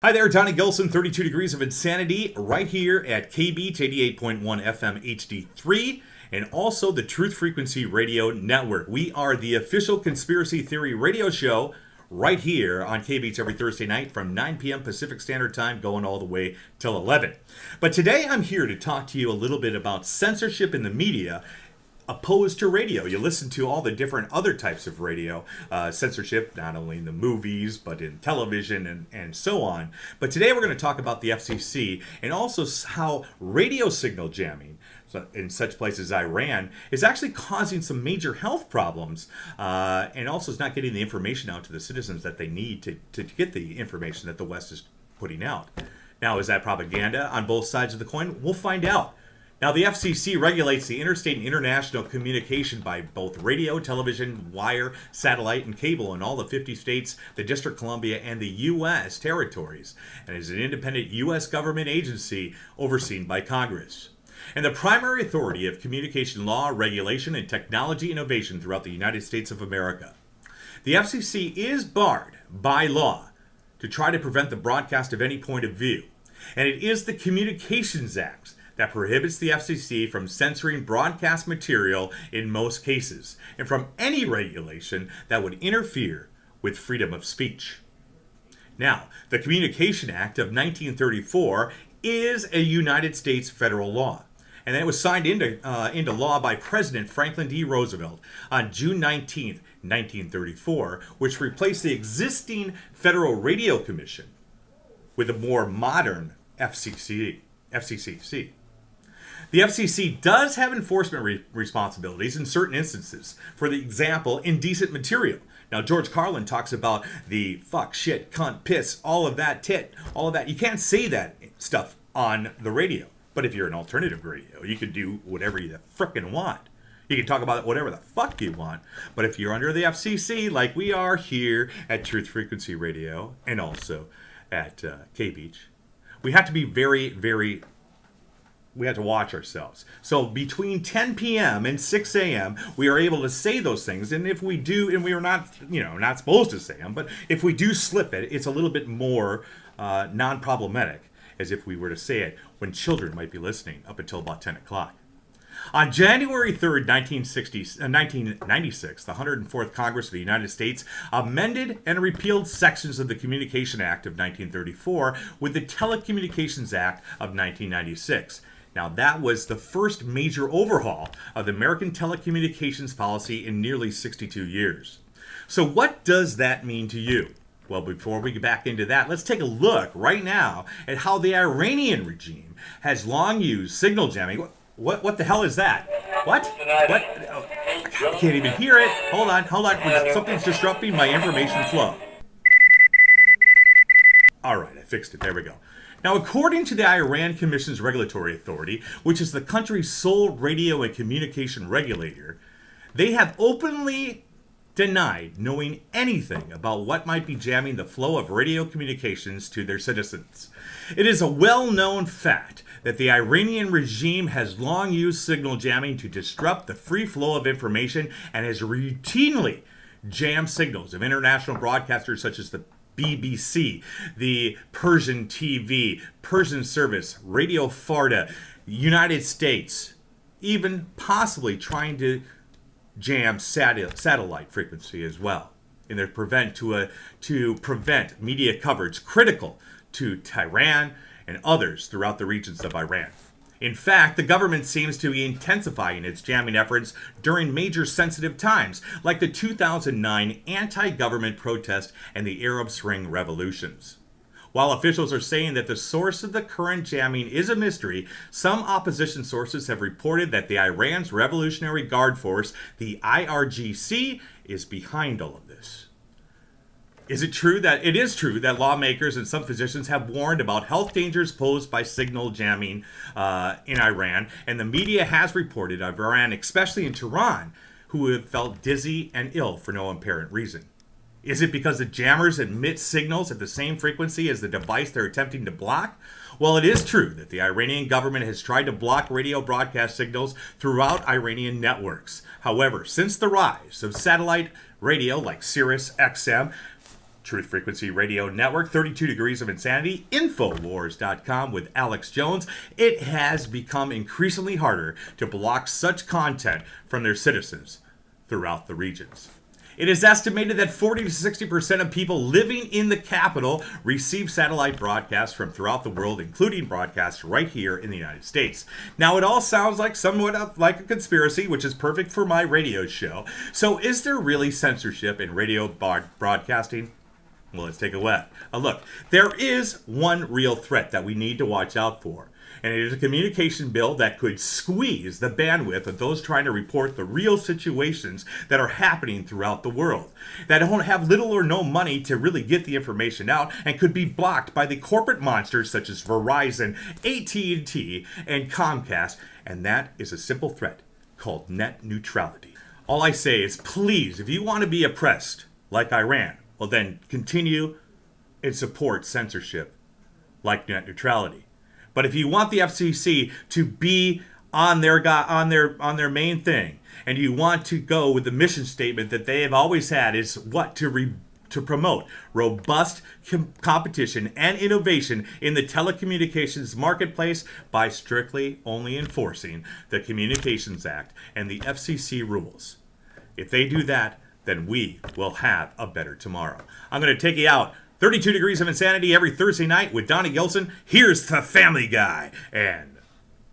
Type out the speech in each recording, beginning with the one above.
Hi there, Donnie Gilson, 32 Degrees of Insanity, right here at KBeach 88.1 FM HD3, and also the Truth Frequency Radio Network. We are the official conspiracy theory radio show right here on KBeach every Thursday night from 9 p.m. Pacific Standard Time, going all the way till 11. But today I'm here to talk to you a little bit about censorship in the media opposed to radio. You listen to all the different other types of radio, censorship, not only in the movies, but in television and so on. But today we're going to talk about the FCC and also how radio signal jamming in such places as Iran is actually causing some major health problems, and also is not getting the information out to the citizens that they need to get the information that the West is putting out. Now, is that propaganda on both sides of the coin? We'll find out. Now, the FCC regulates the interstate and international communication by both radio, television, wire, satellite, and cable in all the 50 states, the District of Columbia, and the U.S. territories, and is an independent U.S. government agency overseen by Congress. And the primary authority of communication law, regulation, and technology innovation throughout the United States of America. The FCC is barred by law to try to prevent the broadcast of any point of view, and it is the Communications Act that prohibits the FCC from censoring broadcast material in most cases, and from any regulation that would interfere with freedom of speech. Now, the Communication Act of 1934 is a United States federal law, and it was signed into law by President Franklin D. Roosevelt on June 19, 1934, which replaced the existing Federal Radio Commission with a more modern FCC. The FCC does have enforcement responsibilities in certain instances. For the example, indecent material. Now, George Carlin talks about the fuck, shit, cunt, piss, all of that, tit, all of that. You can't say that stuff on the radio. But if you're an alternative radio, you can do whatever you frickin' want. You can talk about whatever the fuck you want. But if you're under the FCC, like we are here at Truth Frequency Radio and also at KBeach, we have to be we have to watch ourselves. So between 10 p.m. and 6 a.m., we are able to say those things. And if we do, and we are not, not supposed to say them, but if we do slip it, it's a little bit more non-problematic, as if we were to say it when children might be listening up until about 10 o'clock. On January 3rd, 1996, the 104th Congress of the United States amended and repealed sections of the Communication Act of 1934 with the Telecommunications Act of 1996. Now, that was the first major overhaul of the American telecommunications policy in nearly 62 years. So what does that mean to you? Well, before we get back into that, let's take a look right now at how the Iranian regime has long used signal jamming. What the hell is that? What? Oh, I can't even hear it. Hold on. Something's disrupting my information flow. All right, I fixed it. There we go. Now, according to the Iran Commission's Regulatory Authority, which is the country's sole radio and communication regulator, they have openly denied knowing anything about what might be jamming the flow of radio communications to their citizens. It is a well-known fact that the Iranian regime has long used signal jamming to disrupt the free flow of information and has routinely jammed signals of international broadcasters such as the BBC, the Persian TV, Persian Service, Radio Farda, United States, even possibly trying to jam satellite frequency as well, in their to prevent media coverage critical to Tehran and others throughout the regions of Iran. In fact, the government seems to be intensifying its jamming efforts during major sensitive times, like the 2009 anti-government protest and the Arab Spring revolutions. While officials are saying that the source of the current jamming is a mystery, some opposition sources have reported that the Iran's Revolutionary Guard Force, the IRGC, is behind all of this. It is true that lawmakers and some physicians have warned about health dangers posed by signal jamming in Iran, and the media has reported of Iran, especially in Tehran, who have felt dizzy and ill for no apparent reason. Is it because the jammers emit signals at the same frequency as the device they're attempting to block? Well, it is true that the Iranian government has tried to block radio broadcast signals throughout Iranian networks. However, since the rise of satellite radio like Sirius XM, Truth Frequency Radio Network, 32 Degrees of Insanity, Infowars.com with Alex Jones. It has become increasingly harder to block such content from their citizens throughout the regions. It is estimated that 40 to 60% of people living in the capital receive satellite broadcasts from throughout the world, including broadcasts right here in the United States. Now, it all sounds like somewhat like a conspiracy, which is perfect for my radio show. So is there really censorship in radio broadcasting? Well, let's take a look. There is one real threat that we need to watch out for. And it is a communication bill that could squeeze the bandwidth of those trying to report the real situations that are happening throughout the world, that don't have little or no money to really get the information out and could be blocked by the corporate monsters such as Verizon, AT&T, and Comcast. And that is a simple threat called net neutrality. All I say is, please, if you want to be oppressed like Iran, well then continue and support censorship like net neutrality. But if you want the FCC to be on their main thing, and you want to go with the mission statement that they have always had, is what? To promote robust competition and innovation in the telecommunications marketplace by strictly only enforcing the Communications Act and the FCC rules. If they do that, then we will have a better tomorrow. I'm going to take you out. 32 Degrees of Insanity every Thursday night with Donnie Gilson. Here's the Family Guy and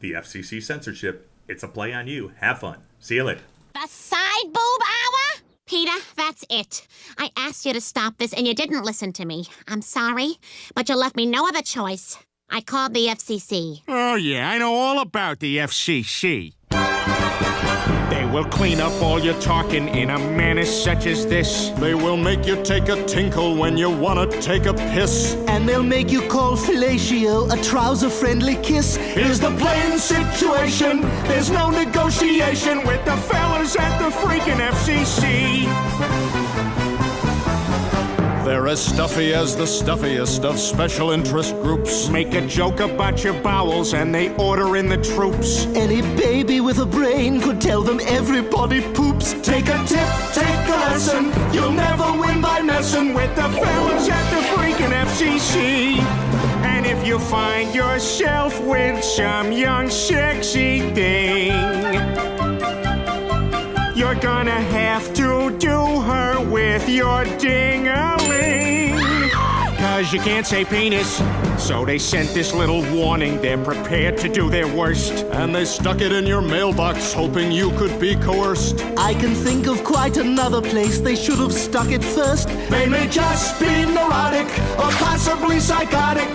the FCC censorship. It's a play on you. Have fun. See you later. The side boob hour? Peter, that's it. I asked you to stop this and you didn't listen to me. I'm sorry, but you left me no other choice. I called the FCC. Oh, yeah, I know all about the FCC. They will clean up all your talking in a manner such as this. They will make you take a tinkle when you want to take a piss. And they'll make you call fellatio a trouser-friendly kiss. Here's the plain situation. There's no negotiation with the fellas at the freaking FCC. They're as stuffy as the stuffiest of special interest groups. Make a joke about your bowels and they order in the troops. Any baby with a brain could tell them everybody poops. Take a tip, take a lesson. You'll never win by messing with the fellas at the freaking FCC. And if you find yourself with some young sexy thing, you're gonna have to do her with your ding-a-ling. 'Cause you can't say penis, so they sent this little warning. They're prepared to do their worst. And they stuck it in your mailbox, hoping you could be coerced. I can think of quite another place they should have stuck it first. They may just be neurotic or possibly psychotic.